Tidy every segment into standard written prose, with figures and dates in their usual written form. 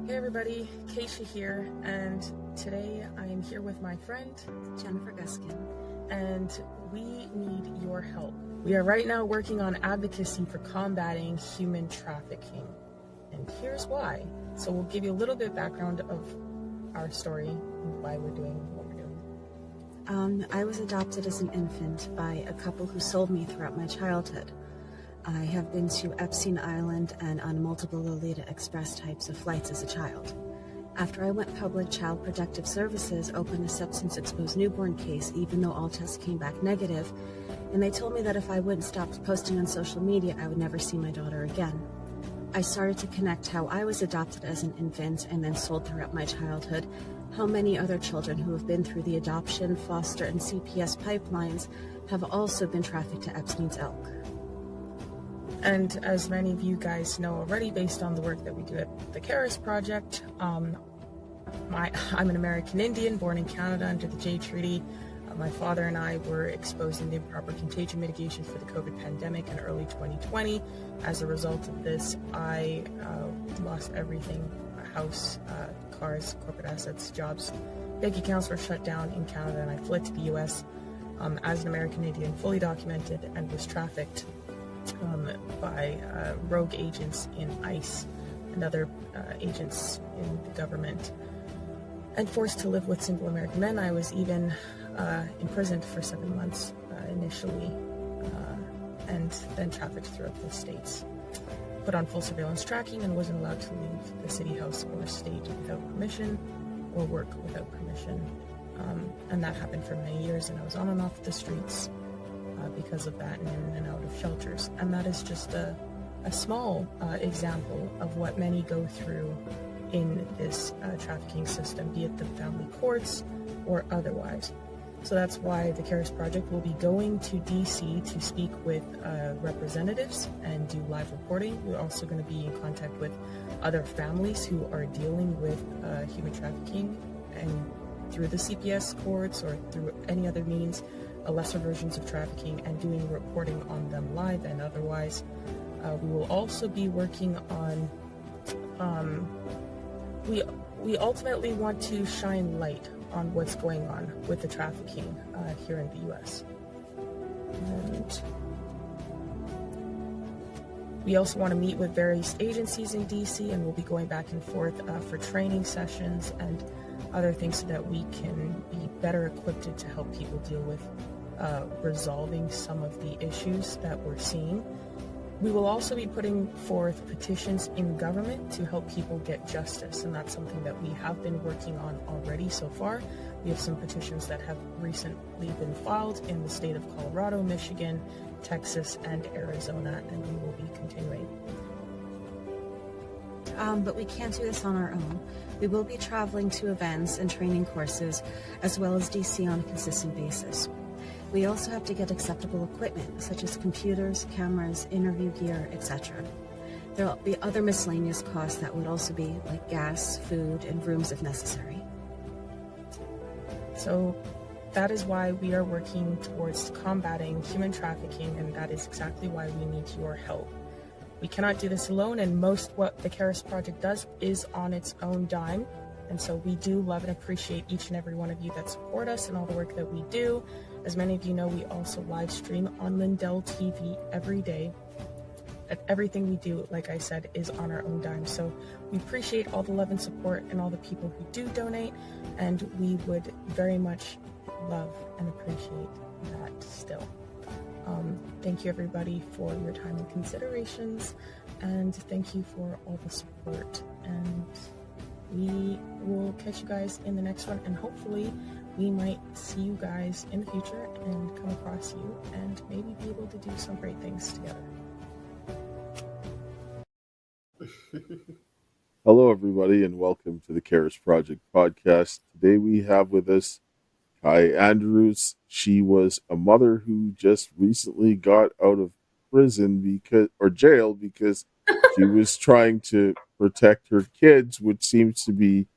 Hey everybody, Kaysha here, and today I am here with my friend Jennifer Guskin, and we need your help. We are right now working on advocacy for combating human trafficking, and here's why. So we'll give you a little bit of background of our story and why we're doing what we're doing. I was adopted as an infant by a couple who sold me throughout my childhood. I have been to Epstein Island and on multiple Lolita Express types of flights as a child. After I went public, Child Protective Services opened a substance-exposed newborn case, even though all tests came back negative, and they told me that if I wouldn't stop posting on social media, I would never see my daughter again. I started to connect how I was adopted as an infant and then sold throughout my childhood, how many other children who have been through the adoption, foster, and CPS pipelines have also been trafficked to Epstein's Elk. And as many of you guys know already, based on the work that we do at the Karis Project, I'm an American Indian born in Canada under the Jay Treaty. My father and I were exposed in the improper contagion mitigation for the COVID pandemic in early 2020. As a result of this, I lost everything: a house, cars, corporate assets, jobs. Bank accounts were shut down in Canada, and I fled to the US as an American Indian, fully documented, and was trafficked by rogue agents in ICE and other agents in the government, and forced to live with single American men. I was even imprisoned for 7 months initially, and then trafficked throughout the states. Put on full surveillance tracking and wasn't allowed to leave the city house or state without permission or work without permission. And that happened for many years, and I was on and off the streets because of that, and in and out of shelters. And that is just a small example of what many go through in this trafficking system, be it the family courts or otherwise. So that's why the Karis Project will be going to DC to speak with representatives and do live reporting. We're also going to be in contact with other families who are dealing with human trafficking, and through the CPS courts or through any other means, lesser versions of trafficking, and doing reporting on them live and otherwise. We will also be working on, we ultimately want to shine light on what's going on with the trafficking here in the US. And we also want to meet with various agencies in DC, and we'll be going back and forth for training sessions and other things so that we can be better equipped to help people deal with resolving some of the issues that we're seeing. We will also be putting forth petitions in government to help people get justice, and that's something that we have been working on already so far. We have some petitions that have recently been filed in the state of Colorado, Michigan, Texas, and Arizona, and we will be continuing. But we can't do this on our own. We will be traveling to events and training courses, as well as DC on a consistent basis. We also have to get acceptable equipment, such as computers, cameras, interview gear, etc. There will be other miscellaneous costs that would also be like gas, food, and rooms if necessary. So that is why we are working towards combating human trafficking, and that is exactly why we need your help. We cannot do this alone, and most what the Karis Project does is on its own dime. And so we do love and appreciate each and every one of you that support us and all the work that we do. As many of you know, we also live stream on Lindell TV every day. Everything we do, like I said, is on our own dime. So we appreciate all the love and support and all the people who do donate, and we would very much love and appreciate that still. Thank you everybody for your time and considerations, and thank you for all the support, and we will catch you guys in the next one, and hopefully we might see you guys in the future and come across you and maybe be able to do some great things together. Hello everybody, and welcome to the Karis Project podcast. Today we have with us Kai Andrews. She was a mother who just recently got out of prison jail because she was trying to protect her kids, which seems to be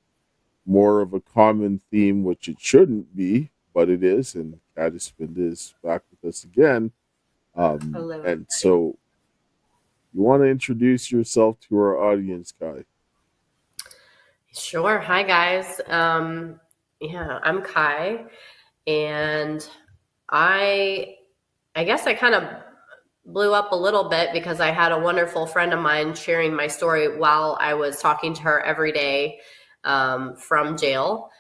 more of a common theme, which it shouldn't be, but it is. And Kat Espinda is back with us again. Hello. And so you want to introduce yourself to our audience, Kai? Sure. Hi, guys. Yeah, I'm Kai, and I I guess I kind of blew up a little bit because I had a wonderful friend of mine sharing my story while I was talking to her every day from jail.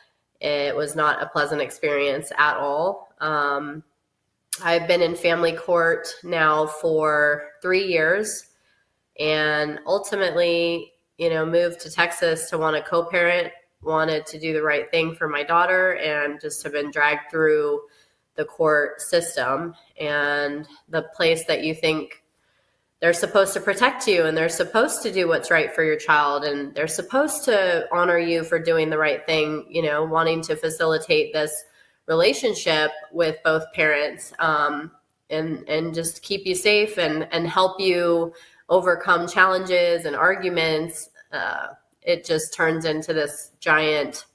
It was not a pleasant experience at all. I've been in family court now for 3 years, and ultimately, moved to Texas to want to co-parent, wanted to do the right thing for my daughter, and just have been dragged through the court system and the place that you think they're supposed to protect you and they're supposed to do what's right for your child and they're supposed to honor you for doing the right thing, wanting to facilitate this relationship with both parents, and just keep you safe and help you overcome challenges and arguments. It just turns into this giant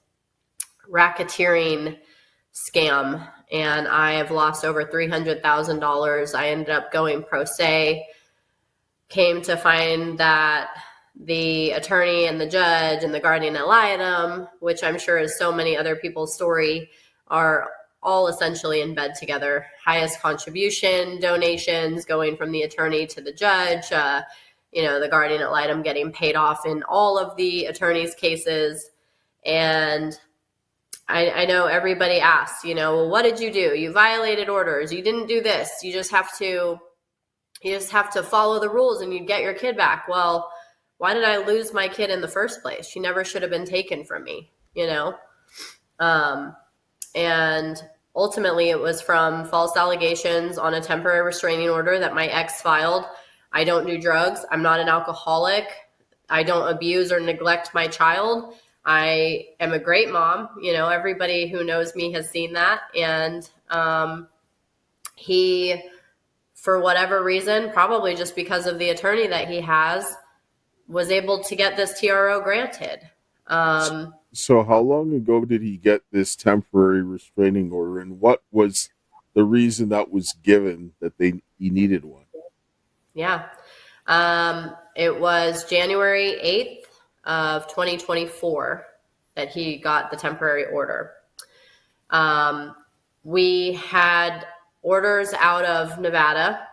racketeering scam, and I have lost over $300,000. I ended up going pro se, came to find that the attorney and the judge and the guardian ad litem, which I'm sure is so many other people's story, are all essentially in bed together. Highest contribution donations going from the attorney to the judge, the guardian ad litem getting paid off in all of the attorney's cases. And I know everybody asks, well, what did you do? You violated orders. You didn't do this. You just have to follow the rules and you'd get your kid back. Well, why did I lose my kid in the first place? She never should have been taken from me, and ultimately it was from false allegations on a temporary restraining order that my ex filed. I don't do drugs. I'm not an alcoholic. I don't abuse or neglect my child. I am a great mom. Everybody who knows me has seen that. And he, for whatever reason, probably just because of the attorney that he has, was able to get this TRO granted. So how long ago did he get this temporary restraining order, and what was the reason that was given that he needed one? Yeah. It was January 8th of 2024 that he got the temporary order. We had orders out of Nevada.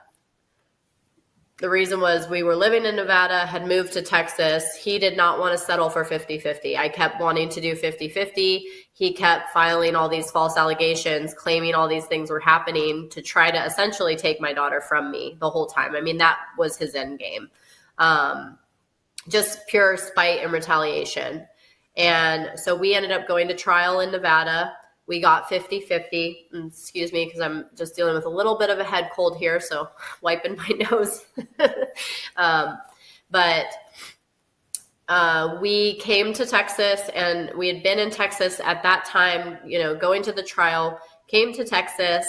The reason was we were living in Nevada, had moved to Texas. He did not want to settle for 50-50. I kept wanting to do 50-50. He kept filing all these false allegations, claiming all these things were happening to try to essentially take my daughter from me the whole time. I mean, that was his end game. Just pure spite and retaliation. And so we ended up going to trial in Nevada. We got 50-50. Excuse me, because I'm just dealing with a little bit of a head cold here, so wiping my nose. But we came to Texas, and we had been in Texas at that time, going to the trial, came to Texas,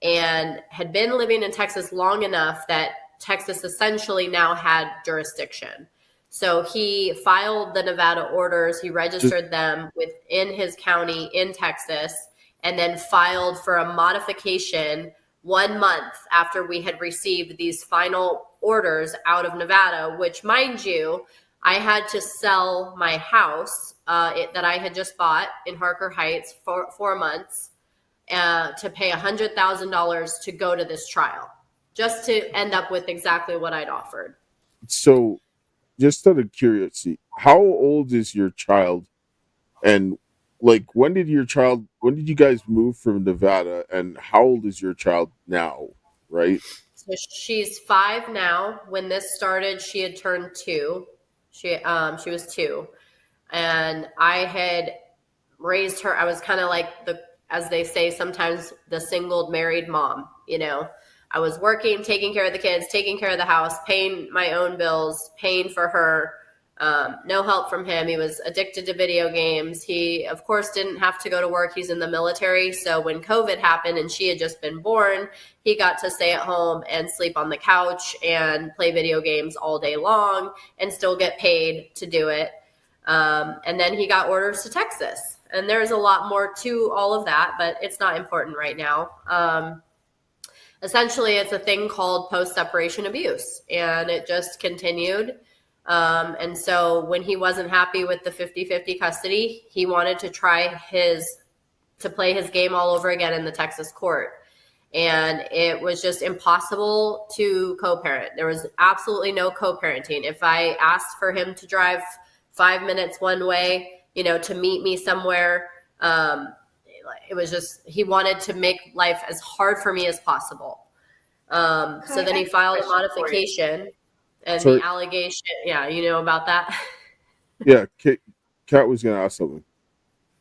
and had been living in Texas long enough that Texas essentially now had jurisdiction. So he filed the Nevada orders, he registered them within his county in Texas, and then filed for a modification 1 month after we had received these final orders out of Nevada, which, mind you, I had to sell my house that I had just bought in Harker Heights for 4 months to pay $100,000 to go to this trial, just to end up with exactly what I'd offered. So, just out of curiosity, how old is your child? And when did you guys move from Nevada, and how old is your child now, right? So she's 5 now. When this started, she had turned 2. She was 2. And I had raised her. I was kind of like as they say sometimes, the singled married mom, I was working, taking care of the kids, taking care of the house, paying my own bills, paying for her. No help from him. He was addicted to video games. He, of course, didn't have to go to work. He's in the military. So when COVID happened and she had just been born, he got to stay at home and sleep on the couch and play video games all day long and still get paid to do it. And then he got orders to Texas. And there's a lot more to all of that, but it's not important right now. Essentially, it's a thing called post-separation abuse, and it just continued. And so when he wasn't happy with the 50-50 custody, he wanted to play his game all over again in the Texas court. And it was just impossible to co-parent. There was absolutely no co-parenting. If I asked for him to drive 5 minutes one way, to meet me somewhere, it was just, he wanted to make life as hard for me as possible. So then he filed a modification and the allegation. Yeah, you know about that? Yeah, Kat was going to ask something.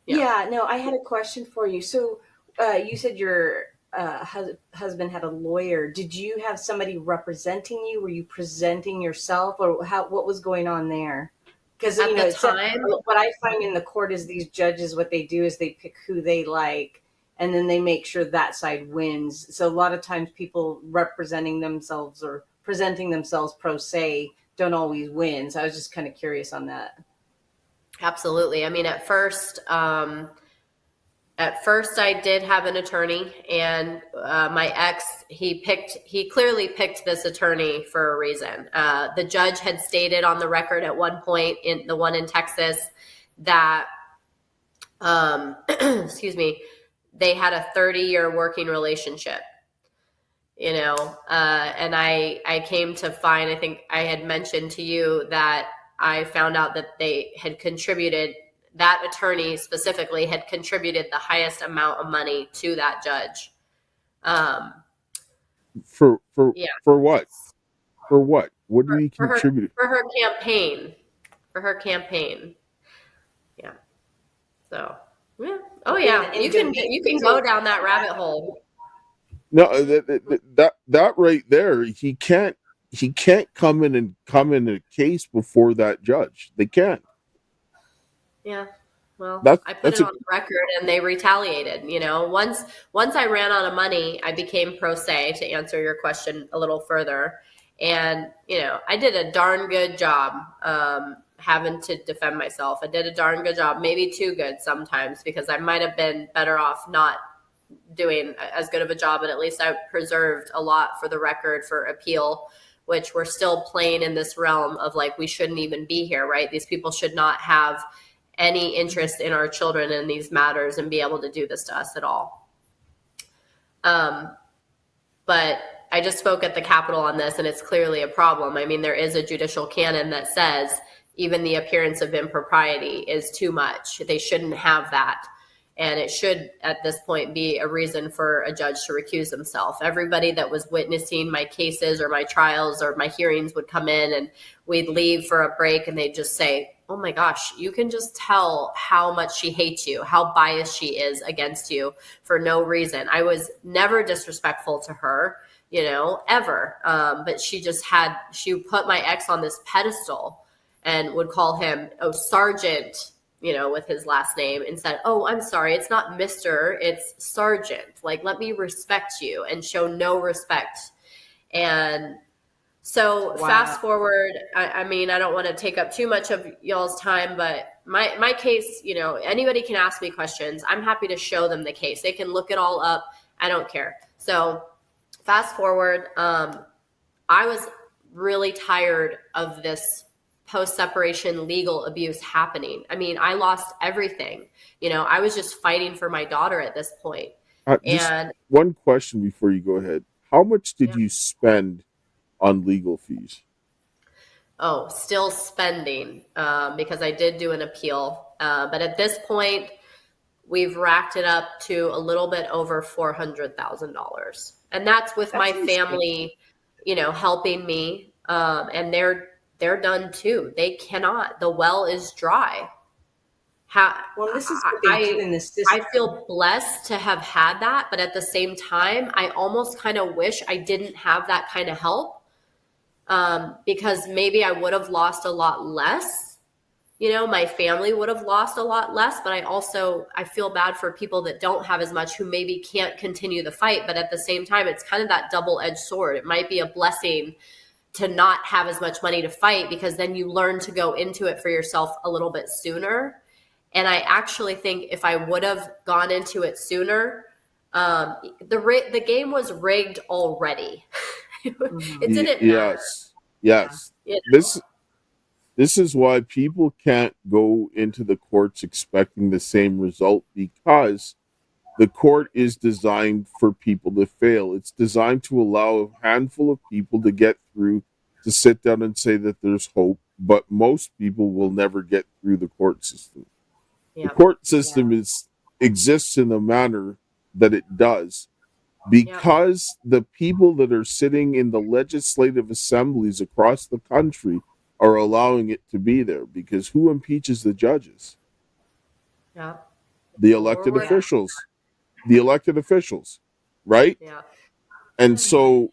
Yeah, no, I had a question for you. So you said your husband had a lawyer. Did you have somebody representing you? Were you presenting yourself, or what was going on there? Because At the time, what I find in the court is these judges, what they do is they pick who they like, and then they make sure that side wins. So a lot of times people representing themselves or presenting themselves pro se don't always win. So I was just kind of curious on that. Absolutely. I mean, at first I did have an attorney, and my ex, he clearly picked this attorney for a reason. The judge had stated on the record at one point, in the one in Texas, that, excuse me, they had a 30-year working relationship, and I came to find, I think I had mentioned to you that I found out that that attorney specifically had contributed the highest amount of money to that judge. For what? For what? What did he contribute? For her campaign. Yeah. So, yeah. Oh yeah. You can go down that rabbit hole. No, that right there, he can't come in a case before that judge. They can't. Yeah. Well, I put it on the record and they retaliated. Once I ran out of money, I became pro se, to answer your question a little further. And, I did a darn good job having to defend myself. I did a darn good job, maybe too good sometimes, because I might have been better off not doing as good of a job. And at least I preserved a lot for the record for appeal, which we're still playing in this realm of like, we shouldn't even be here, right? These people should not have any interest in our children in these matters and be able to do this to us at all. But I just spoke at the Capitol on this, and it's clearly a problem. I mean, there is a judicial canon that says even the appearance of impropriety is too much. They shouldn't have that. And it should, at this point, be a reason for a judge to recuse himself. Everybody that was witnessing my cases or my trials or my hearings would come in, and we'd leave for a break, and they'd just say, oh my gosh, you can just tell how much she hates you, how biased she is against you for no reason. I was never disrespectful to her, ever. But she put my ex on this pedestal and would call him, Sergeant, with his last name, and said, oh, I'm sorry, it's not Mr., it's Sergeant. Like, let me respect you, and show no respect. And so Fast forward, I mean, I don't want to take up too much of y'all's time, but my case, anybody can ask me questions. I'm happy to show them the case. They can look it all up. I don't care. So fast forward, I was really tired of this post-separation legal abuse happening. I mean, I lost everything. I was just fighting for my daughter at this point. And one question before you go ahead. How much did you spend on legal fees? Oh, still spending, because I did do an appeal. But at this point, we've racked it up to a little bit over $400,000. And that's with my family, helping me. And they're done too. They cannot. The well is dry. This is what they do in this system. I feel blessed to have had that, but at the same time, I almost kind of wish I didn't have that kind of help, because maybe I would have lost a lot less. My family would have lost a lot less, but I feel bad for people that don't have as much, who maybe can't continue the fight. But at the same time, it's kind of that double-edged sword. It might be a blessing to not have as much money to fight, because then you learn to go into it for yourself a little bit sooner. And I actually think if I would have gone into it sooner, the game was rigged already. It didn't matter. Yes. This is why people can't go into the courts expecting the same result, because the court is designed for people to fail. It's designed to allow a handful of people to get through, to sit down and say that there's hope, but most people will never get through the court system. The Yep. court system exists in the manner that it does because the people that are sitting in the legislative assemblies across the country are allowing it to be there. Because who impeaches the judges? Yep. The elected Or- officials. The elected officials, right? Yeah. And so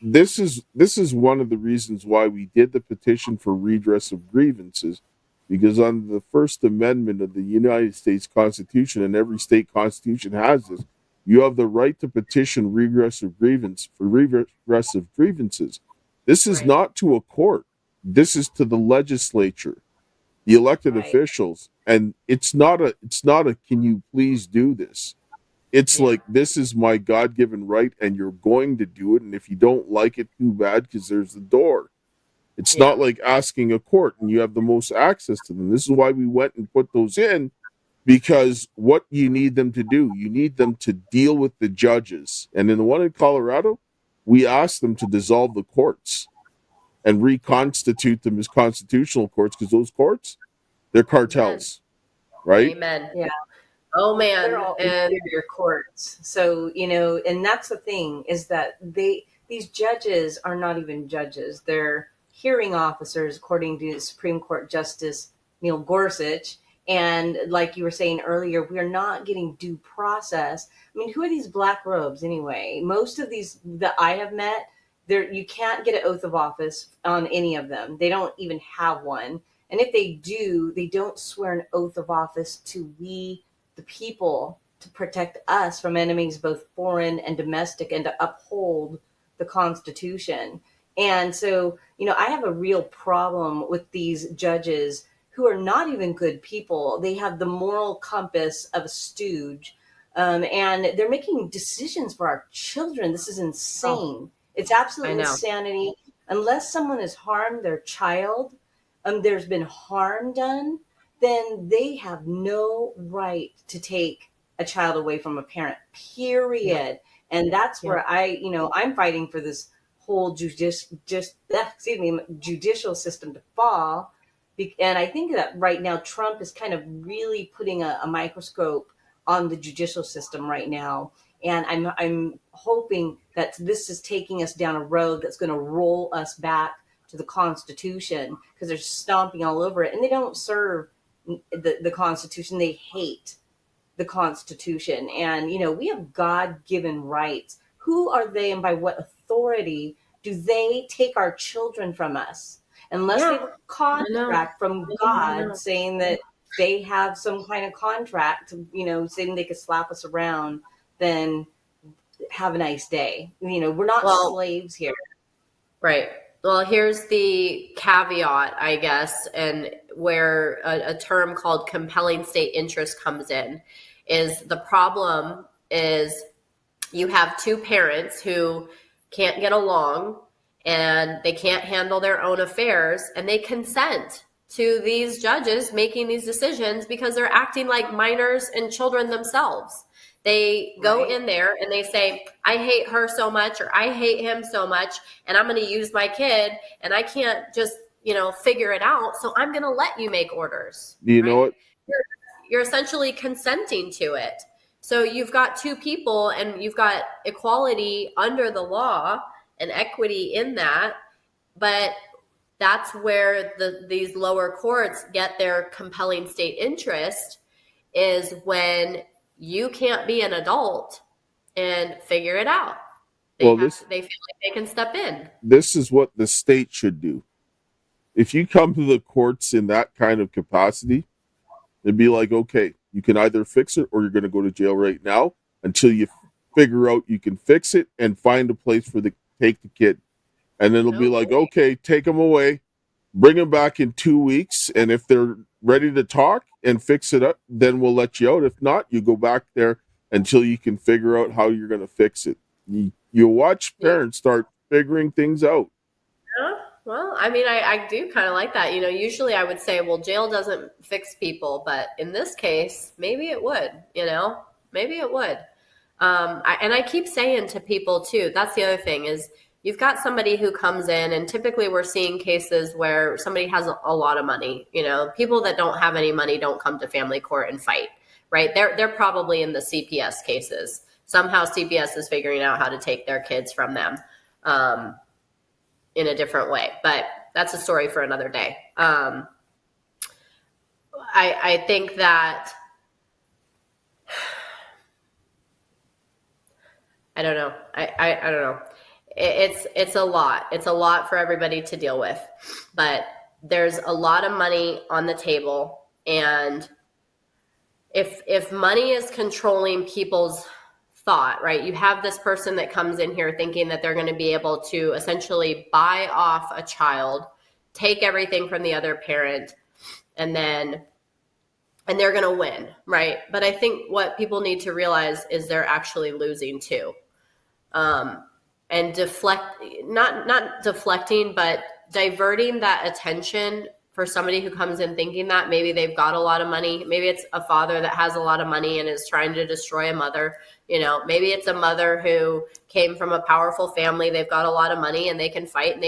this is one of the reasons why we did the petition for redress of grievances, because under the First Amendment of the United States Constitution, and every state constitution has this, you have the right to petition redress of grievances. This is Right. not to a court. This is to the legislature, the elected Right. officials, and it's not a can you please do this? It's like, this is my God-given right, and you're going to do it, and if you don't like it, too bad, because there's the door. It's not like asking a court, and you have the most access to them. This is why we went and put those in, because what you need them to do, you need them to deal with the judges. And in the one in Colorado, we asked them to dissolve the courts and reconstitute them as constitutional courts, because those courts, they're cartels, right? Amen. Yeah. Oh man. They're all And inferior courts. So, and that's the thing, is that these judges are not even judges. They're hearing officers, according to Supreme Court Justice Neil Gorsuch. And like you were saying earlier, we are not getting due process. I mean, who are these black robes anyway? Most of these that I have met, you can't get an oath of office on any of them. They don't even have one. And if they do, they don't swear an oath of office to we, the people, to protect us from enemies, both foreign and domestic, and to uphold the Constitution. And so, I have a real problem with these judges who are not even good people. They have the moral compass of a stooge, and they're making decisions for our children. This is insane. It's absolute insanity. Unless someone has harmed their child, there's been harm done, then they have no right to take a child away from a parent, period. Yeah. And that's where I'm fighting for this whole judicial system to fall. And I think that right now Trump is kind of really putting a microscope on the judicial system right now. And I'm hoping that this is taking us down a road that's going to roll us back to the Constitution, because they're stomping all over it, and they don't serve the Constitution. They hate the Constitution. And, we have God-given rights. Who are they, and by what authority do they take our children from us? Unless they have a contract from God saying that they have some kind of contract, saying they could slap us around, then have a nice day. We're not slaves here. Right. Well, here's the caveat, I guess, and where a term called compelling state interest comes in, is the problem is you have two parents who can't get along and they can't handle their own affairs, and they consent to these judges making these decisions because they're acting like minors and children themselves. They go in there and they say, I hate her so much, or I hate him so much, and I'm going to use my kid, and I can't just, figure it out. So I'm going to let you make orders. You know what? You're essentially consenting to it. So you've got two people, and you've got equality under the law and equity in that. But that's where these lower courts get their compelling state interest, is when you can't be an adult and figure it out. They feel like they can step in. This is what the state should do. If you come to the courts in that kind of capacity, it'd be like, okay, you can either fix it or you're going to go to jail right now until you figure out you can fix it and find a place for take the kid. And then it'll be like, okay, take them away, bring them back in 2 weeks, and if they're ready to talk and fix it up, then we'll let you out. If not, you go back there until you can figure out how you're going to fix it. You watch parents start figuring things out. Well, I mean, I do kind of like that. Usually I would say, well, jail doesn't fix people, but in this case, maybe it would, maybe it would. And I keep saying to people too, that's the other thing is you've got somebody who comes in, and typically we're seeing cases where somebody has a lot of money. People that don't have any money don't come to family court and fight, right? They're probably in the CPS cases. Somehow CPS is figuring out how to take their kids from them. In a different way, but that's a story for another day. I think that, I don't know. I don't know. It's a lot. It's a lot for everybody to deal with, but there's a lot of money on the table. And if money is controlling people's thought, right? You have this person that comes in here thinking that they're going to be able to essentially buy off a child, take everything from the other parent, and they're going to win, right? But I think what people need to realize is they're actually losing too. And not deflecting, but diverting that attention for somebody who comes in thinking that maybe they've got a lot of money. Maybe it's a father that has a lot of money and is trying to destroy a mother. Maybe it's a mother who came from a powerful family. They've got a lot of money and they can fight and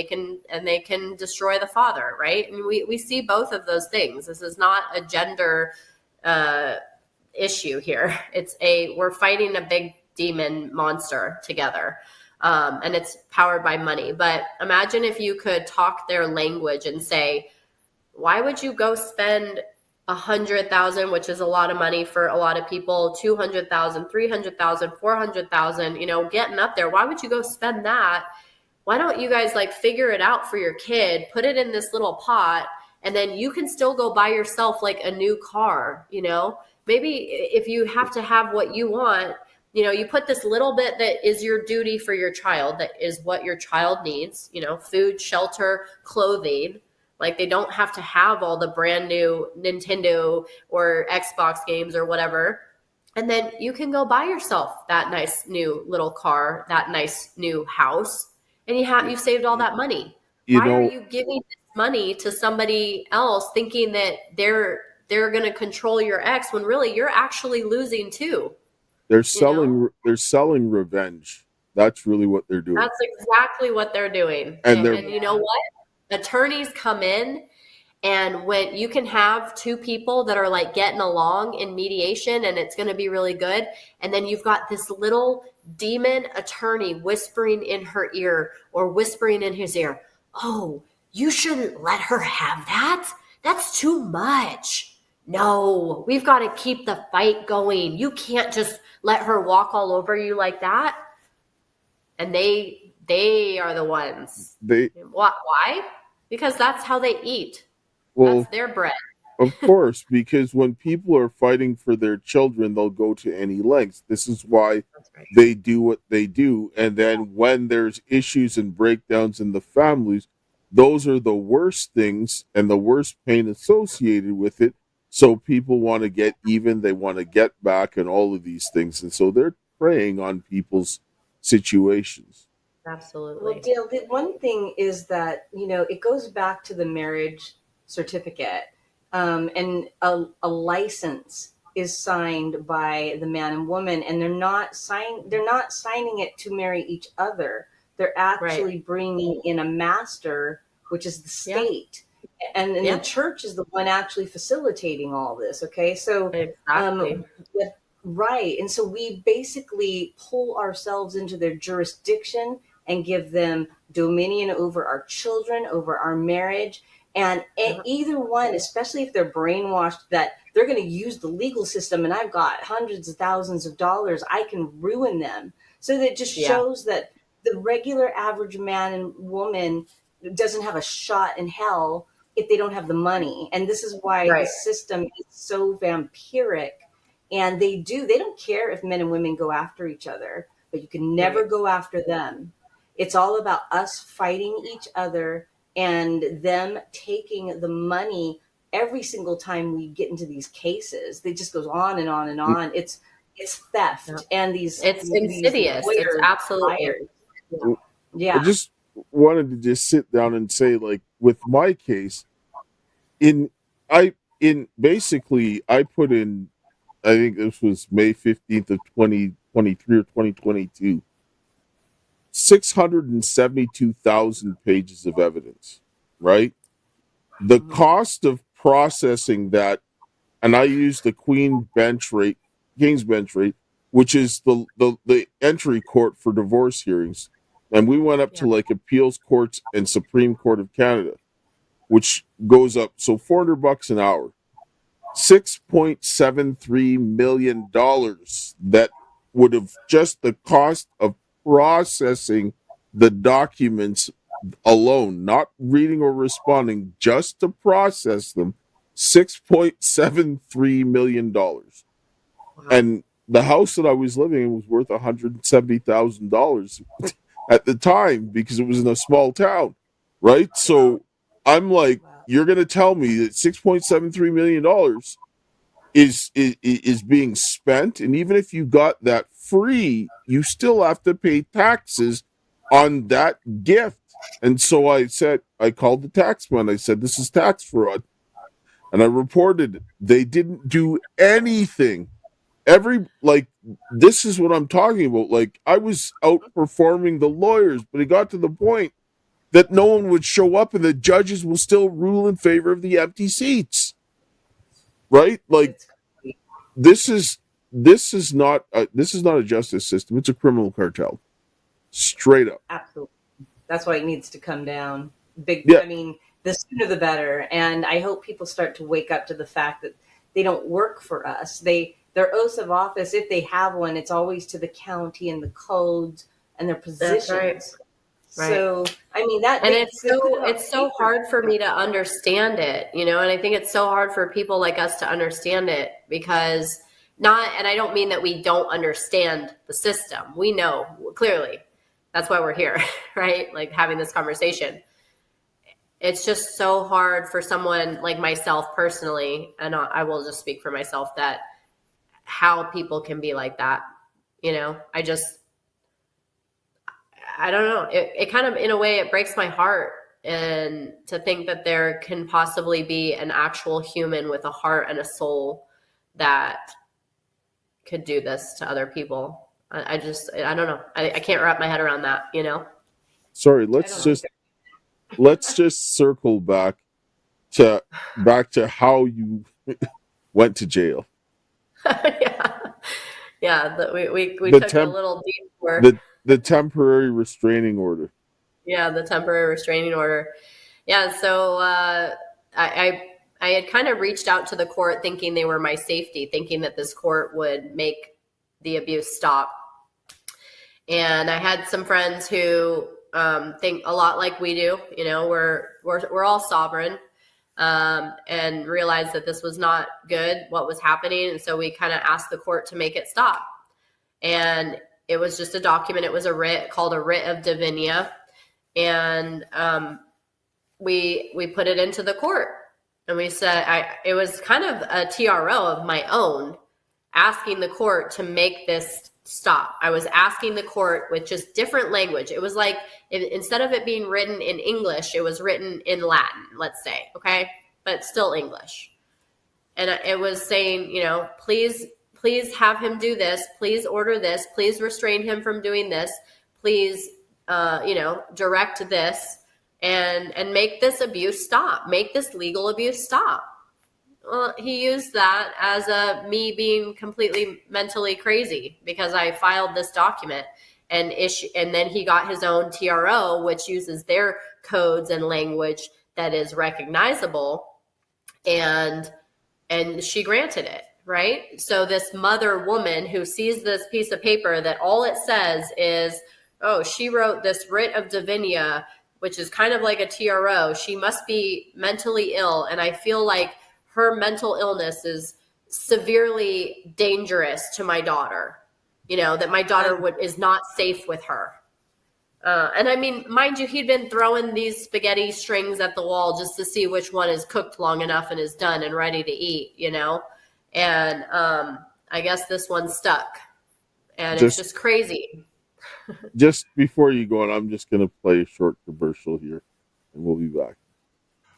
they can destroy the father, right? And we see both of those things. This is not a gender issue here. We're fighting a big demon monster together. And it's powered by money. But imagine if you could talk their language and say, why would you go spend $100,000, which is a lot of money for a lot of people, $200,000, $300,000, $400,000, getting up there? Why would you go spend that? Why don't you guys figure it out for your kid, put it in this little pot, and then you can still go buy yourself a new car, Maybe if you have to have what you want, you put this little bit that is your duty for your child, that is what your child needs, food, shelter, clothing. They don't have to have all the brand new Nintendo or Xbox games or whatever. And then you can go buy yourself that nice new little car, that nice new house, and you've saved all that money. Why are you giving this money to somebody else thinking that they're going to control your ex when really you're actually losing too? They're selling revenge. That's really what they're doing. That's exactly what they're doing. And you know what? Attorneys come in, and when you can have two people that are getting along in mediation and it's going to be really good, and then you've got this little demon attorney whispering in her ear or whispering in his ear, oh, you shouldn't let her have that. That's too much. No, we've got to keep the fight going. You can't just let her walk all over you like that. And they are the ones. Why? Because that's how they eat. Well, that's their bread. Of course, because when people are fighting for their children, they'll go to any lengths. This is why they do what they do. And then when there's issues and breakdowns in the families, those are the worst things and the worst pain associated with it. So people want to get even, they want to get back, and all of these things. And so they're preying on people's situations. Absolutely. Well, Dale, the one thing is that, it goes back to the marriage certificate, and a license is signed by the man and woman, and they're not signing it to marry each other. They're actually bringing in a master, which is the state. Yeah. And the church is the one actually facilitating all this. Okay. So, exactly. Right. And so we basically pull ourselves into their jurisdiction and give them dominion over our children, over our marriage. And either one, especially if they're brainwashed that they're going to use the legal system and I've got hundreds of thousands of dollars, I can ruin them. So that just shows that the regular average man and woman doesn't have a shot in hell if they don't have the money. And this is why the system is so vampiric. And they don't care if men and women go after each other, but you can never go after them. It's all about us fighting each other and them taking the money every single time we get into these cases. It just goes on and on and on. It's theft and it's insidious. It's absolutely. Yeah. wanted to just sit down and say, like, with my case, basically I put in, I think this was May 15th of 2023 or 2022, 672,000 pages of evidence, right? The cost of processing that, and I use the King's bench rate, which is the entry court for divorce hearings. And we went up to like appeals courts and Supreme Court of Canada, which goes up, so $400 an hour. $6.73 million that would have just the cost of processing the documents alone, not reading or responding, just to process them, $6.73 million. Wow. And the house that I was living in was worth $170,000 at the time because it was in a small town, right? So I'm like, you're going to tell me that $6.73 million is being spent, and even if you got that free, you still have to pay taxes on that gift. And so I called the taxman. I said, this is tax fraud. And I reported it. They didn't do anything. This is what I'm talking about. Like, I was outperforming the lawyers, but it got to the point that no one would show up and the judges will still rule in favor of the empty seats. Right? Like, this is not a justice system. It's a criminal cartel. Straight up. Absolutely. That's why it needs to come down. Yeah. I mean, the sooner the better. And I hope people start to wake up to the fact that they don't work for us. Their oaths of office, if they have one, it's always to the county and the codes and their positions. That's right. So, I mean, it's so hard for me to understand it, and I think it's so hard for people like us to understand it because and I don't mean that we don't understand the system. We know clearly. That's why we're here, right? Like having this conversation. It's just so hard for someone like myself personally, and I will just speak for myself, that how people can be like that. I don't know. It kind of, in a way, it breaks my heart, and to think that there can possibly be an actual human with a heart and a soul that could do this to other people. I don't know. I can't wrap my head around that, Sorry, let's just circle back to how you went to jail. Yeah. We took a little detour. The temporary restraining order. Yeah, the temporary restraining order. Yeah, so I had kind of reached out to the court thinking they were my safety, thinking that this court would make the abuse stop. And I had some friends who think a lot like we do. We're all sovereign, and realized that this was not good, what was happening. And so we kind of asked the court to make it stop. And it was just a document. It was a writ called a writ of divinia. And we put it into the court. And we said, it was kind of a TRO of my own, asking the court to make this stop. I was asking the court with just different language. It was like, instead of it being written in English, it was written in Latin, let's say, okay? But still English. And it was saying, please have him do this. Please order this. Please restrain him from doing this. Please, direct this and make this abuse stop. Make this legal abuse stop. Well, he used that as me being completely mentally crazy because I filed this document and then he got his own TRO, which uses their codes and language that is recognizable, and she granted it, right? So this mother woman who sees this piece of paper that all it says is, oh, she wrote this writ of divinia, which is kind of like a TRO. She must be mentally ill, and I feel like her mental illness is severely dangerous to my daughter, that my daughter is not safe with her. And I mean, mind you, he'd been throwing these spaghetti strings at the wall just to see which one is cooked long enough and is done and ready to eat, And I guess this one stuck. And it's just crazy. just before you go on, I'm just going to play a short commercial here, and we'll be back.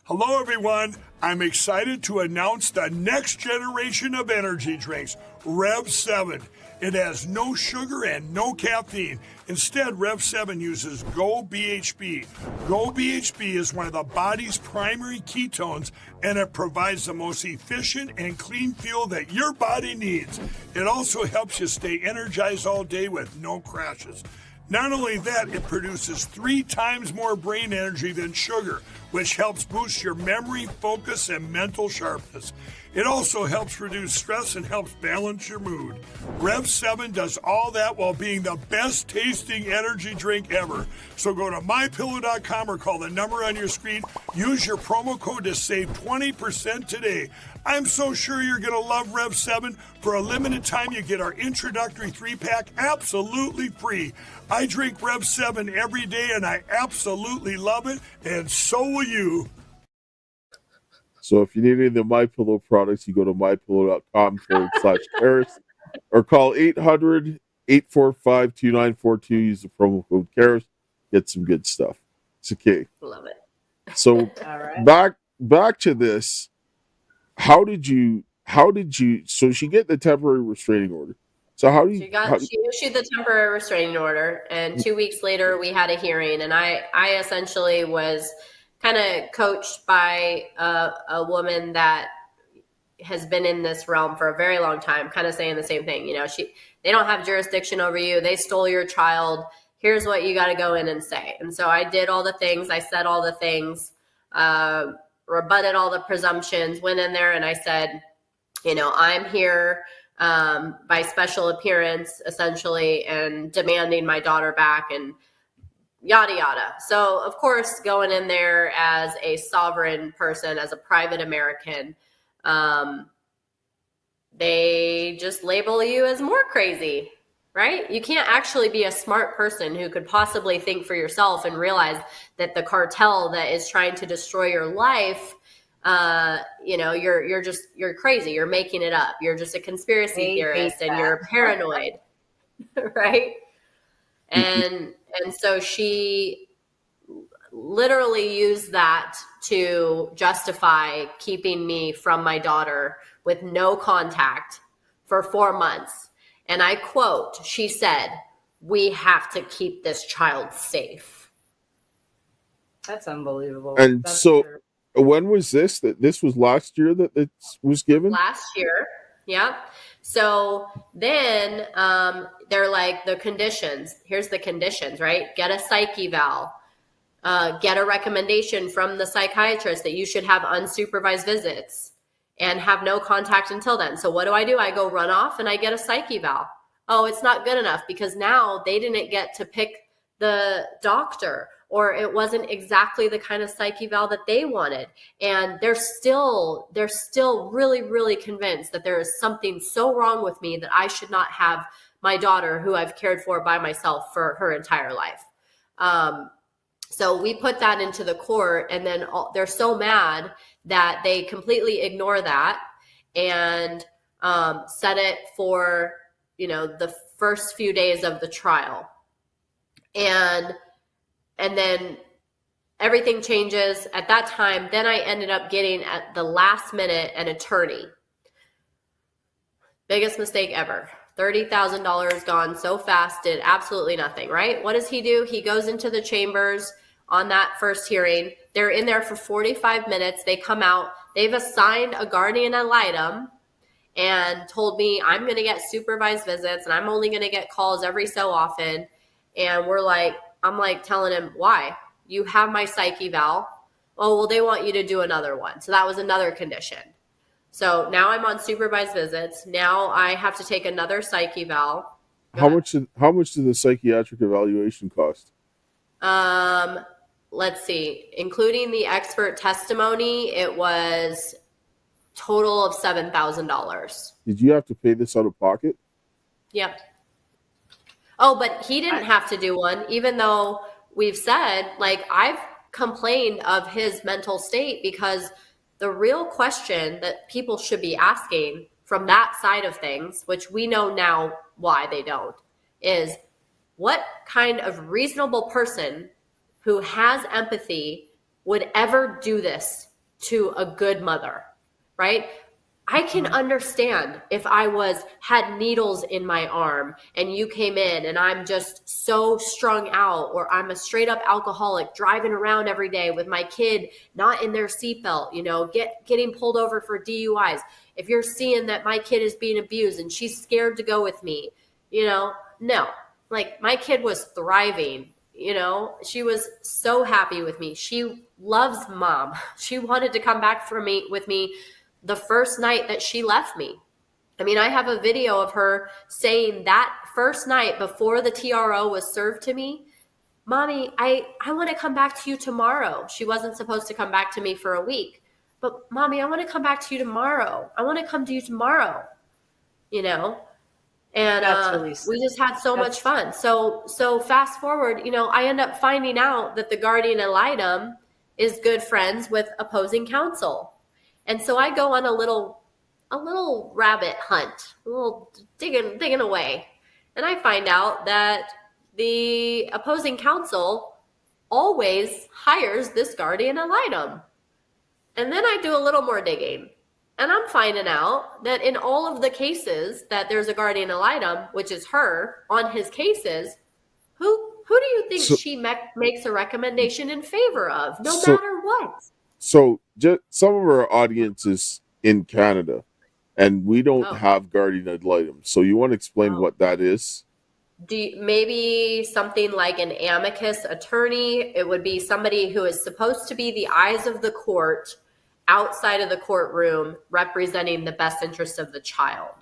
Hello, everyone. I'm excited to announce the next generation of energy drinks, Rev 7. It has no sugar and no caffeine. Instead, Rev 7 uses Go BHB. Go BHB is one of the body's primary ketones, and it provides the most efficient and clean fuel that your body needs. It also helps you stay energized all day with no crashes. Not only that, it produces 3 times more brain energy than sugar, which helps boost your memory, focus, and mental sharpness. It also helps reduce stress and helps balance your mood. Rev 7 does all that while being the best tasting energy drink ever. So go to MyPillow.com or call the number on your screen. Use your promo code to save 20% today. I'm so sure you're going to love Rev 7. For a limited time, you get our introductory 3-pack absolutely free. I drink Rev 7 every day, and I absolutely love it, and so will you. So if you need any of the MyPillow products, you go to mypillow.com/Karis or call 800-845-2942. Use the promo code Karis. Get some good stuff. It's okay. Love it. So All right. back to this. How did you so she get the temporary restraining order? So how do you She issued the temporary restraining order, and 2 weeks later we had a hearing, and I essentially was kind of coached by a woman that has been in this realm for a very long time, kind of saying the same thing. You know, they don't have jurisdiction over you. They stole your child. Here's what you got to go in and say. And so I did all the things. I said all the things, rebutted all the presumptions, went in there and I said, you know, I'm here by special appearance, essentially, and demanding my daughter back and yada, yada. So, of course, going in there as a sovereign person, as a private American, they just label you as more crazy, right? You can't actually be a smart person who could possibly think for yourself and realize that the cartel that is trying to destroy your life, you know, you're crazy. You're making it up. You're just a conspiracy theorist and you're paranoid, right? And so she literally used that to justify keeping me from my daughter with no contact for 4 months. And I quote, she said, "We have to keep this child safe." That's unbelievable. And That's so true. when was this? That this was last year that it was given? Last year. Yeah. So then they're like, the conditions. Here's the conditions, right? Get a psych eval. Get a recommendation from the psychiatrist that you should have unsupervised visits and have no contact until then. So what do? I go run off and I get a psych eval. Oh, it's not good enough because now they didn't get to pick the doctor, or it wasn't exactly the kind of psych eval that they wanted. And they're still really, really convinced that there is something so wrong with me that I should not have my daughter, who I've cared for by myself for her entire life. So we put that into the court, and then they're so mad that they completely ignore that and set it for, you know, the first few days of the trial. And then everything changes at that time. Then I ended up getting, at the last minute, an attorney. Biggest mistake ever. $30,000 gone so fast, did absolutely nothing, right? What does he do? He goes into the chambers on that first hearing. They're in there for 45 minutes. They come out. They've assigned a guardian ad litem and told me I'm going to get supervised visits and I'm only going to get calls every so often. And I'm like telling him, why? You have my psych eval. Oh, well, they want you to do another one. So that was another condition. So now I'm on supervised visits. Now I have to take another psych eval. How much did the psychiatric evaluation cost? Let's see. Including the expert testimony, it was total of $7,000. Did you have to pay this out of pocket? Yep. Oh, but he didn't have to do one, even though we've said, like, I've complained of his mental state, because the real question that people should be asking from that side of things, which we know now why they don't, is what kind of reasonable person who has empathy would ever do this to a good mother, right? I can understand if I had needles in my arm and you came in and I'm just so strung out, or I'm a straight up alcoholic driving around every day with my kid not in their seatbelt, getting pulled over for DUIs. If you're seeing that my kid is being abused and she's scared to go with me, no, like my kid was thriving. She was so happy with me. She loves mom. She wanted to come back with me the first night that she left me. I mean, I have a video of her saying that first night before the TRO was served to me, Mommy, I want to come back to you tomorrow. She wasn't supposed to come back to me for a week. But Mommy, I want to come back to you tomorrow. I want to come to you tomorrow. And really we just had so much fun. So fast forward, I end up finding out that the guardian ad litem is good friends with opposing counsel. And so I go on a little rabbit hunt, a little digging away. And I find out that the opposing counsel always hires this guardian ad litem. And then I do a little more digging. And I'm finding out that in all of the cases that there's a guardian ad litem, which is her, on his cases, who do you think she makes a recommendation in favor of, no matter what? So just some of our audience is in Canada, and we don't have guardian ad litem. So you want to explain what that is? Maybe something like an amicus attorney? It would be somebody who is supposed to be the eyes of the court outside of the courtroom, representing the best interest of the child.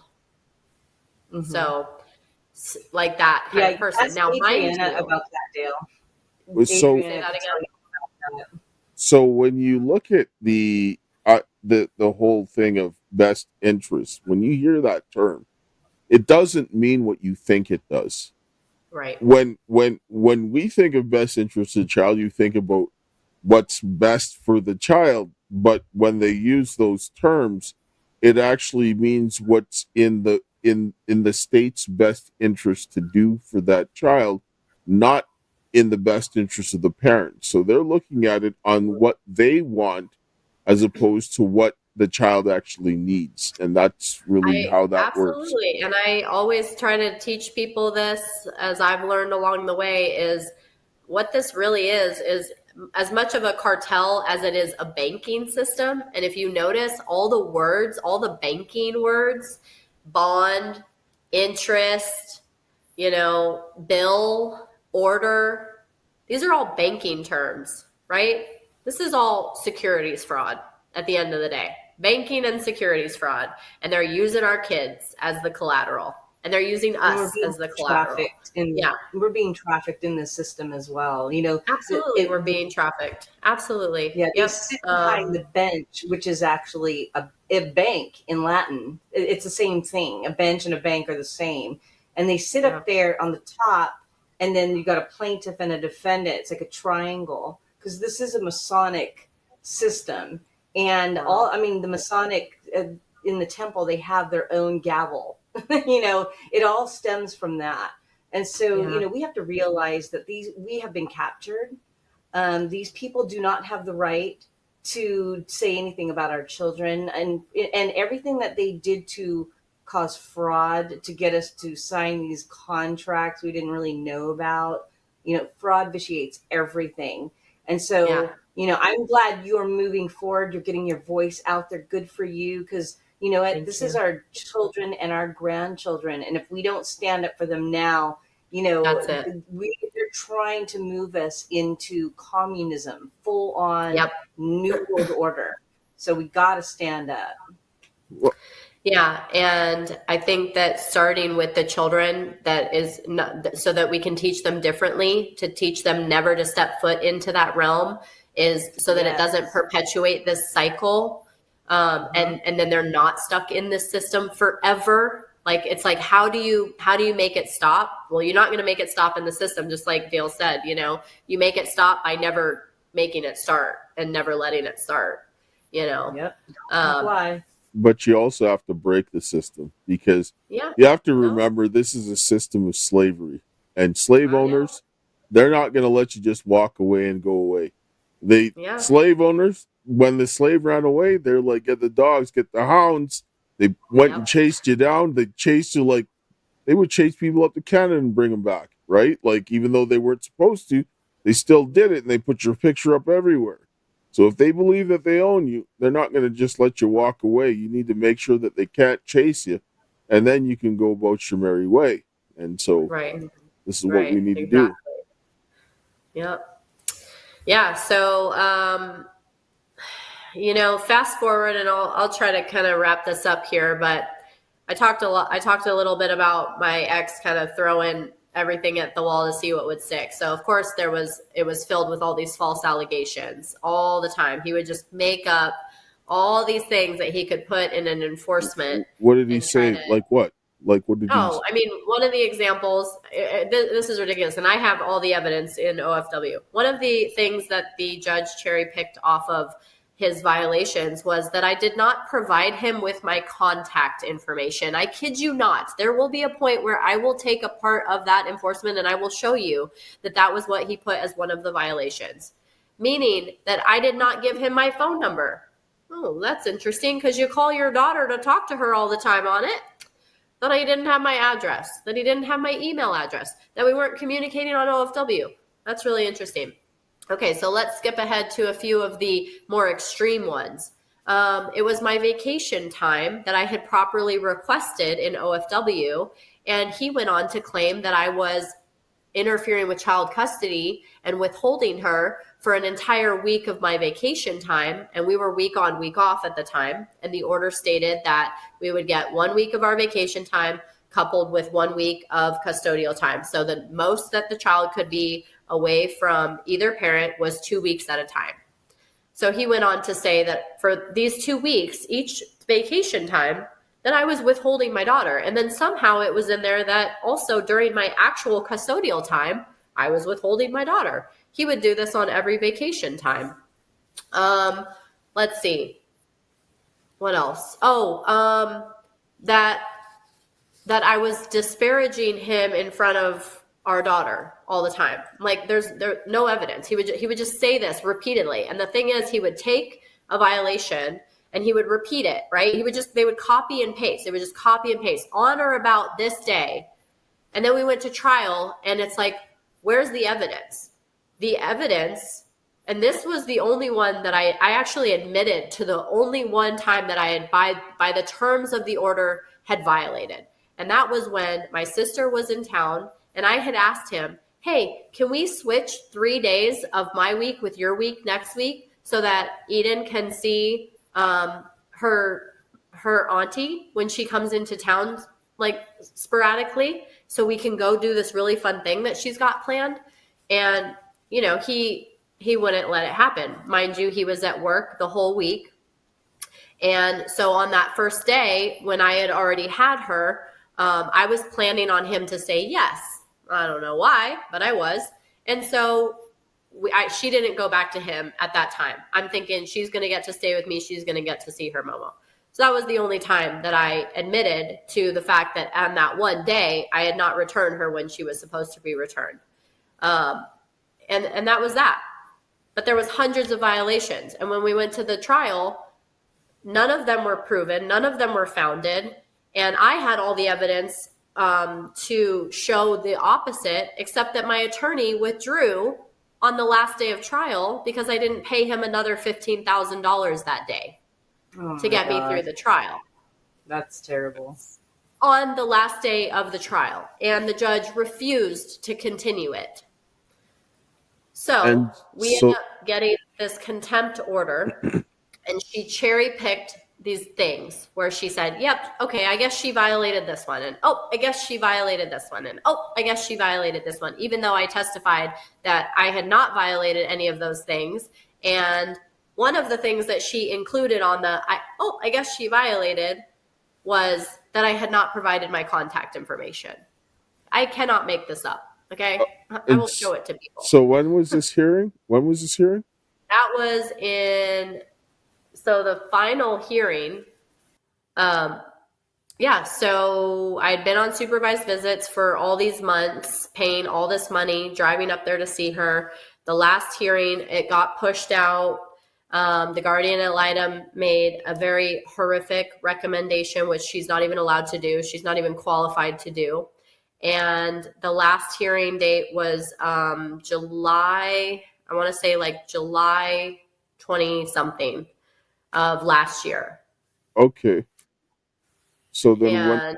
Mm-hmm. So, like that kind of person. Now, mind you, about that, Dale. Say that again. So when you look at the whole thing of best interest, when you hear that term, it doesn't mean what you think it does. Right. When we think of best interest of the child, you think about what's best for the child. But when they use those terms, it actually means what's in the state's best interest to do for that child, not in the best interest of the parent. So they're looking at it on what they want as opposed to what the child actually needs. And that's really how that works. Absolutely. And I always try to teach people this, as I've learned along the way, is what this really is as much of a cartel as it is a banking system. And if you notice all the banking words, bond, interest, bill, order, these are all banking terms, right? This is all securities fraud at the end of the day. Banking and securities fraud. And they're using our kids as the collateral. And they're using us as the collateral. We're being trafficked in this system as well. Absolutely, we're being trafficked. Absolutely. Yeah, they sit behind the bench, which is actually a bank in Latin. It's the same thing. A bench and a bank are the same. And they sit up there on the top, and then you got a plaintiff and a defendant. It's like a triangle, because this is a Masonic system. And the Masonic in the temple, they have their own gavel. It all stems from that. And so, we have to realize that we have been captured. These people do not have the right to say anything about our children, and everything that they did to cause fraud, to get us to sign these contracts we didn't really know about. Fraud vitiates everything. And so, I'm glad you're moving forward. You're getting your voice out there. Good for you. Because this is our children and our grandchildren. And if we don't stand up for them now, that's it. They're trying to move us into communism, full on New World Order. So we got to stand up. Yeah. And I think that starting with the children, that is not, so that we can teach them differently, to teach them never to step foot into that realm, is so that it doesn't perpetuate this cycle. And then they're not stuck in this system forever. Like, it's like, how do you make it stop? Well, you're not going to make it stop in the system. Just like Dale said, you make it stop by never making it start and never letting it start, Yep. Why? But you also have to break the system, because you have to remember this is a system of slavery. And slave Yeah. owners, they're not going to let you just walk away and go away. Yeah. Slave owners, when the slave ran away, they're like, get the dogs, get the hounds. They went and Yep. chased you down. They chased you like they would chase people up to Canada and bring them back, right? Like, even though they weren't supposed to, they still did it, and they put your picture up everywhere. So if they believe that they own you, they're not going to just let you walk away. You need to make sure that they can't chase you, and then you can go about your merry way. And so Right. this is what Right. we need to Exactly. do. Yep. Yeah. So, fast forward, and I'll try to kind of wrap this up here, but I talked a little bit about my ex kind of throwing everything at the wall to see what would stick. So of course it was filled with all these false allegations all the time. He would just make up all these things that he could put in an enforcement. What did he say? Like what? Like what did he say? I mean, one of the examples, this is ridiculous, and I have all the evidence in OFW. One of the things that the judge cherry picked off of his violations was that I did not provide him with my contact information. I kid you not. There will be a point where I will take a part of that enforcement and I will show you that that was what he put as one of the violations, meaning that I did not give him my phone number. Oh, that's interesting, because you call your daughter to talk to her all the time on it. That he didn't have my address, that he didn't have my email address, that we weren't communicating on OFW. That's really interesting. Okay, so let's skip ahead to a few of the more extreme ones. It was my vacation time that I had properly requested in OFW, and he went on to claim that I was interfering with child custody and withholding her for an entire week of my vacation time. And we were week on, week off at the time. And the order stated that we would get 1 week of our vacation time coupled with 1 week of custodial time. So the most that the child could be away from either parent was 2 weeks at a time. So he went on to say that for these 2 weeks, each vacation time, that I was withholding my daughter. And then somehow it was in there that also during my actual custodial time, I was withholding my daughter. He would do this on every vacation time. Let's see. What else? That I was disparaging him in front of our daughter all the time. Like there's no evidence. He would just say this repeatedly. And the thing is, he would take a violation and he would repeat it, right? They would copy and paste. They would just copy and paste on or about this day. And then we went to trial, and it's like, where's the evidence? The evidence, and this was the only one that I actually admitted to, the only one time that I had, by the terms of the order, had violated. And that was when my sister was in town, and I had asked him, hey, can we switch 3 days of my week with your week next week so that Eden can see her auntie when she comes into town, like sporadically, so we can go do this really fun thing that she's got planned. And he wouldn't let it happen. Mind you, he was at work the whole week. And so on that first day, when I had already had her, I was planning on him to say yes. I don't know why, but I was. And so she didn't go back to him at that time. I'm thinking she's going to get to stay with me. She's going to get to see her Momo. So that was the only time that I admitted to the fact that on that one day, I had not returned her when she was supposed to be returned. And that was that. But there was hundreds of violations. And when we went to the trial, none of them were proven. None of them were founded. And I had all the evidence to show the opposite, except that my attorney withdrew on the last day of trial because I didn't pay him another $15,000 that day to get me through the trial. That's terrible. On the last day of the trial. And the judge refused to continue it. So we ended up getting this contempt order, and she cherry picked these things where she said, yep, okay, I guess she violated this one. And, oh, I guess she violated this one. And, oh, I guess she violated this one, even though I testified that I had not violated any of those things. And one of the things that she included on I guess she violated was that I had not provided my contact information. I cannot make this up. Okay. I will show it to people. So when was this hearing? That was so the final hearing yeah, so I'd been on supervised visits for all these months, paying all this money, driving up there to see her. The last hearing, it got pushed out. The guardian ad litem made a very horrific recommendation, which she's not even allowed to do. She's not even qualified to do. And the last hearing date was July, I want to say like July 20 something of last year. Okay. So then when And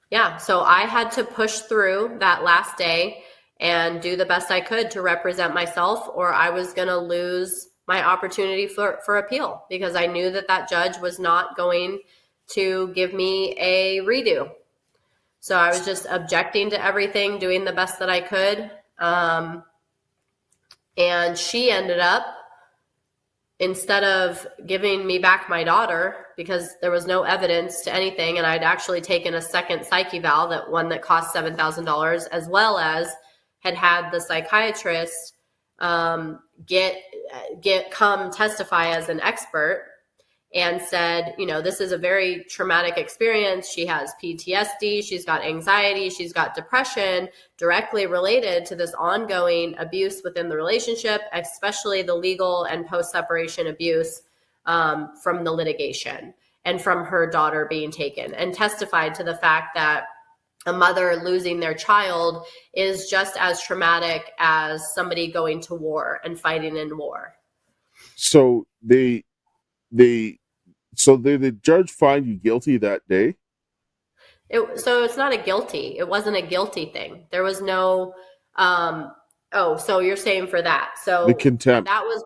yeah, so I had to push through that last day and do the best I could to represent myself, or I was going to lose my opportunity for appeal, because I knew that that judge was not going to give me a redo. So I was just objecting to everything, doing the best that I could. And she ended up, instead of giving me back my daughter, because there was no evidence to anything, and I'd actually taken a second psych eval, that one that cost $7,000, as well as had the psychiatrist come testify as an expert, and said, this is a very traumatic experience. She has PTSD, she's got anxiety, she's got depression directly related to this ongoing abuse within the relationship, especially the legal and post-separation abuse from the litigation and from her daughter being taken, and testified to the fact that a mother losing their child is just as traumatic as somebody going to war and fighting in war. so the judge find you guilty that day? So it's not a guilty. It wasn't a guilty thing. There was no. So you're saying for that? So The contempt. That was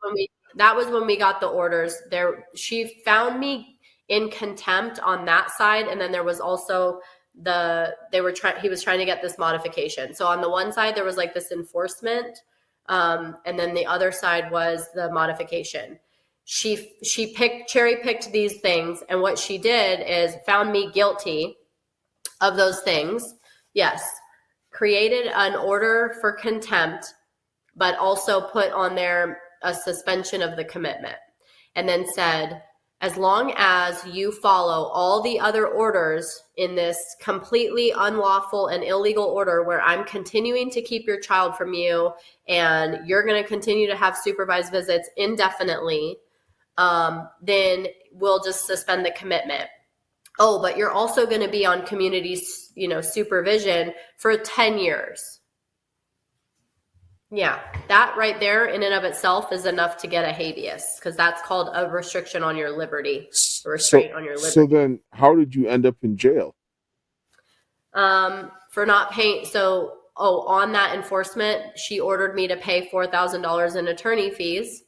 when we got the orders. She found me in contempt on that side, and then there was also he was trying to get this modification. So on the one side there was like this enforcement, and then the other side was the modification. She cherry picked these things, and what she did is found me guilty of those things. Yes, created an order for contempt, but also put on there a suspension of the commitment, and then said, as long as you follow all the other orders in this completely unlawful and illegal order, where I'm continuing to keep your child from you and you're going to continue to have supervised visits indefinitely, then we'll just suspend the commitment. Oh, but you're also going to be on community, supervision for 10 years. Yeah, that right there in and of itself is enough to get a habeas, because that's called a restriction on your liberty, a restraint on your liberty. So then how did you end up in jail? For not paying. So, on that enforcement, she ordered me to pay $4,000 in attorney fees.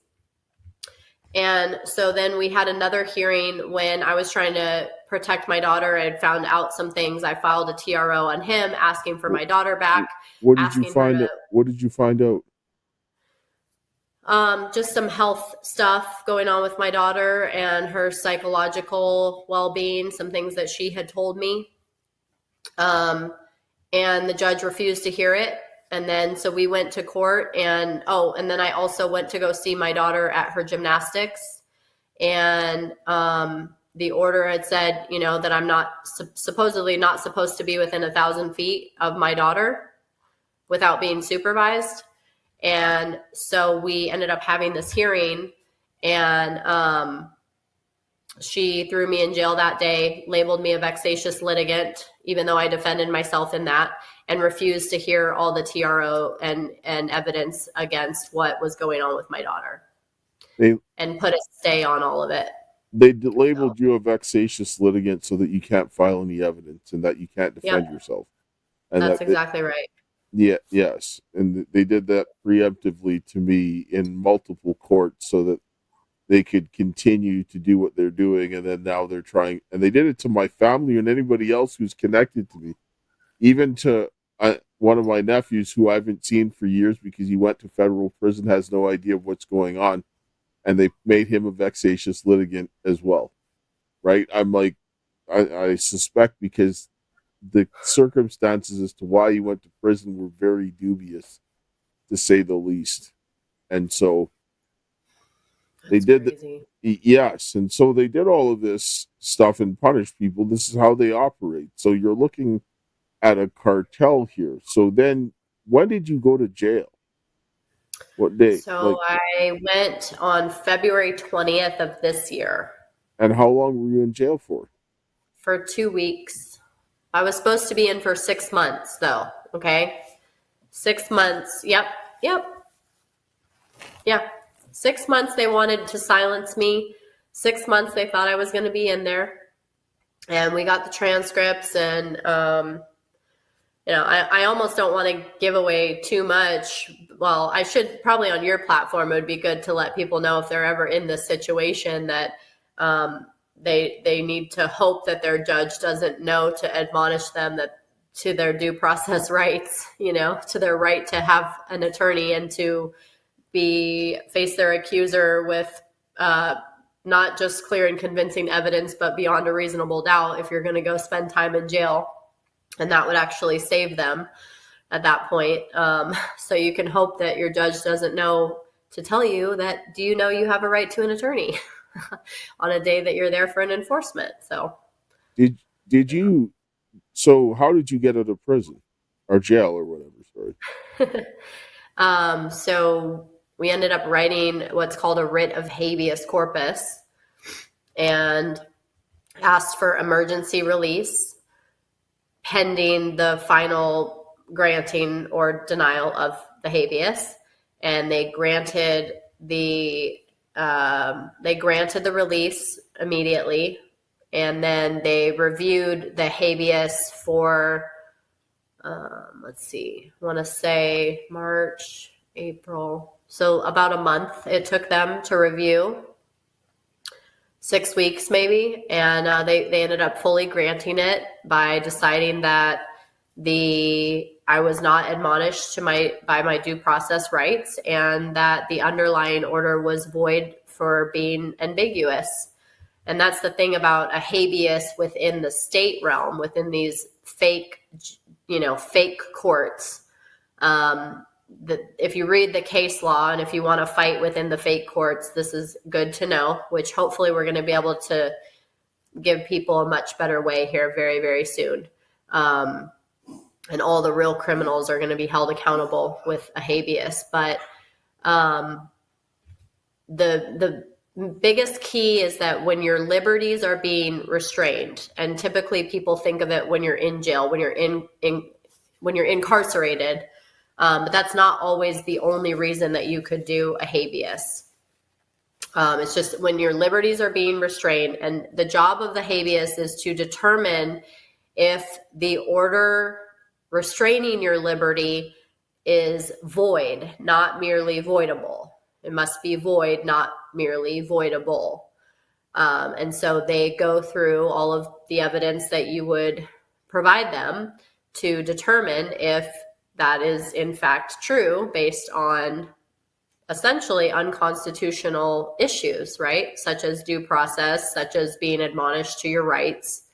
And so then we had another hearing when I was trying to protect my daughter and found out some things. I filed a TRO on him asking for my daughter back. What did you find out? Just some health stuff going on with my daughter and her psychological well-being, some things that she had told me. And the judge refused to hear it. And then, so we went to court, and then I also went to go see my daughter at her gymnastics. And the order had said, that I'm not supposedly not supposed to be within 1,000 feet of my daughter without being supervised. And so we ended up having this hearing, and she threw me in jail that day, labeled me a vexatious litigant, even though I defended myself in that, and refused to hear all the TRO and evidence against what was going on with my daughter, and put a stay on all of it. They labeled you a vexatious litigant so that you can't file any evidence and that you can't defend yourself. And that's exactly right. Yeah, yes. And they did that preemptively to me in multiple courts so that they could continue to do what they're doing. And then now they're trying, and they did it to my family and anybody else who's connected to me, even to one of my nephews who I haven't seen for years because he went to federal prison, has no idea what's going on. And they made him a vexatious litigant as well. Right? I'm like, I suspect because the circumstances as to why he went to prison were very dubious, to say the least. And so They That's did crazy. yes, and so they did all of this stuff and punished people. This is how they operate. So you're looking at a cartel here. So then, when did you go to jail? What day? So Like, I went on February 20th of this year and how long were you in jail for? for 2 weeks. I was supposed to be in for 6 months, though. Okay. 6 months. Yep. Yep. Yeah. 6 months they wanted to silence me. 6 months they thought I was going to be in there. And we got the transcripts, and I almost don't want to give away too much. Well, I should probably on your platform. It would be good to let people know if they're ever in this situation that they need to hope that their judge doesn't know to admonish them that to their due process rights, to their right to have an attorney and to face their accuser with not just clear and convincing evidence, but beyond a reasonable doubt if you're going to go spend time in jail. And that would actually save them at that point. So you can hope that your judge doesn't know to tell you that, do you know you have a right to an attorney on a day that you're there for an enforcement? So Did you? So how did you get out of prison or jail or whatever? Sorry. So we ended up writing what's called a writ of habeas corpus and asked for emergency release pending the final granting or denial of the habeas. And they granted the release immediately. And then they reviewed the habeas for, I want to say March, April. So about a month it took them to review, 6 weeks maybe. And they ended up fully granting it by deciding that I was not admonished by my due process rights, and that the underlying order was void for being ambiguous. And that's the thing about a habeas within the state realm, within these fake courts. If you read the case law and if you want to fight within the fake courts, this is good to know, which hopefully we're going to be able to give people a much better way here very, very soon. And all the real criminals are going to be held accountable with a habeas. But the biggest key is that when your liberties are being restrained, and typically people think of it when you're in jail, when you're incarcerated, but that's not always the only reason that you could do a habeas. It's just when your liberties are being restrained, and the job of the habeas is to determine if the order restraining your liberty is void, not merely voidable. It must be void, not merely voidable. And so they go through all of the evidence that you would provide them to determine if that is in fact true based on essentially unconstitutional issues, right? Such as due process, such as being admonished to your rights,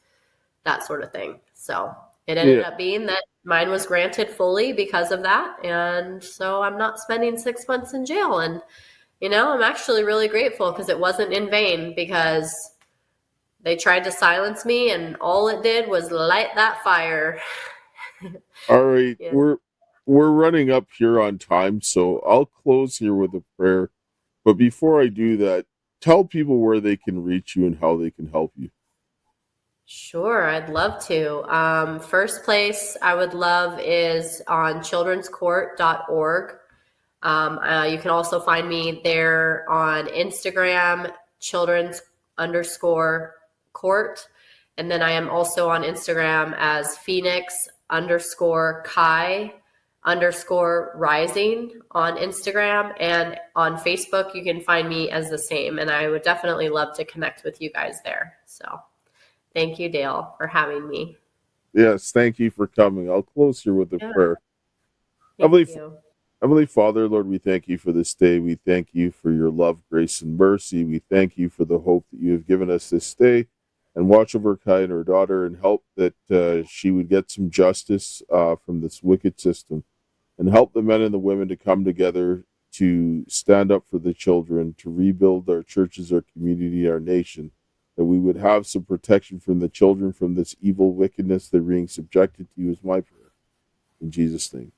that sort of thing. So it ended up being that mine was granted fully because of that. And so I'm not spending 6 months in jail. And, I'm actually really grateful because it wasn't in vain, because they tried to silence me and all it did was light that fire. All right. Yeah. We're running up here on time, so I'll close here with a prayer. But before I do that, tell people where they can reach you and how they can help you. Sure, I'd love to. First place I would love is on childrenscourt.org. You can also find me there on Instagram, childrens_court. And then I am also on Instagram as Phoenix_Kai_rising on Instagram, and on Facebook you can find me as the same. And I would definitely love to connect with you guys there. So thank you, Dale, for having me. Yes, thank you for coming. I'll close here with a prayer. Heavenly Father, Lord, we thank you for this day. We thank you for your love, grace, and mercy. We thank you for the hope that you have given us this day. And watch over Kai and her daughter, and help that she would get some justice from this wicked system. And help the men and the women to come together to stand up for the children, to rebuild our churches, our community, our nation, that we would have some protection from the children from this evil wickedness they're being subjected to, is my prayer. In Jesus' name,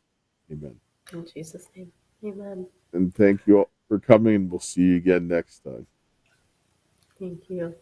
amen. In Jesus' name, amen. And thank you all for coming, and we'll see you again next time. Thank you.